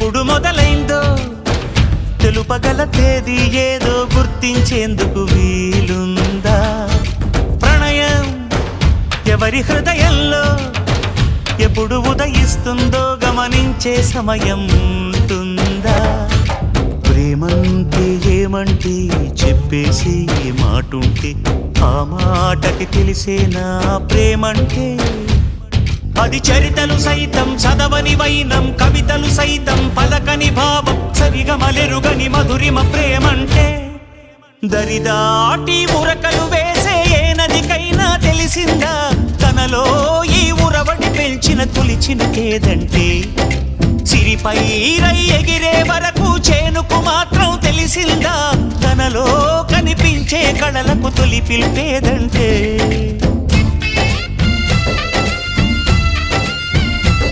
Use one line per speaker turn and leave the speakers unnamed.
ఎప్పుడు మొదలైందో తెలుపగల తేదీ ఏదో గుర్తించేందుకు వీలుందా? ప్రణయం ఎవరి హృదయంలో ఎప్పుడు ఉదయిస్తుందో గమనించే సమయం ఉంటుందా? ప్రేమంటే ఏమంటే చెప్పేసి మాటుంటే ఆ మాటకి తెలిసేనా ప్రేమంటే? అది చరితలు సైతం చదవని వైనం, కవితలు సైతం పలకని భావం, సరిగమలెరుగని మధురిమ ప్రేమంటే. దరిదాటి ఉరకలు వేసే ఏ నదికైనా తెలిసిందా తనలో ఈ ఉరవడి పెంచిన తొలిచిన కేదంటే? సిరిపై రై ఎగిరే వరకు చేనుకు మాత్రం తెలిసిందా తనలో కనిపించే కళలకు తొలి పిలిపేదంటే?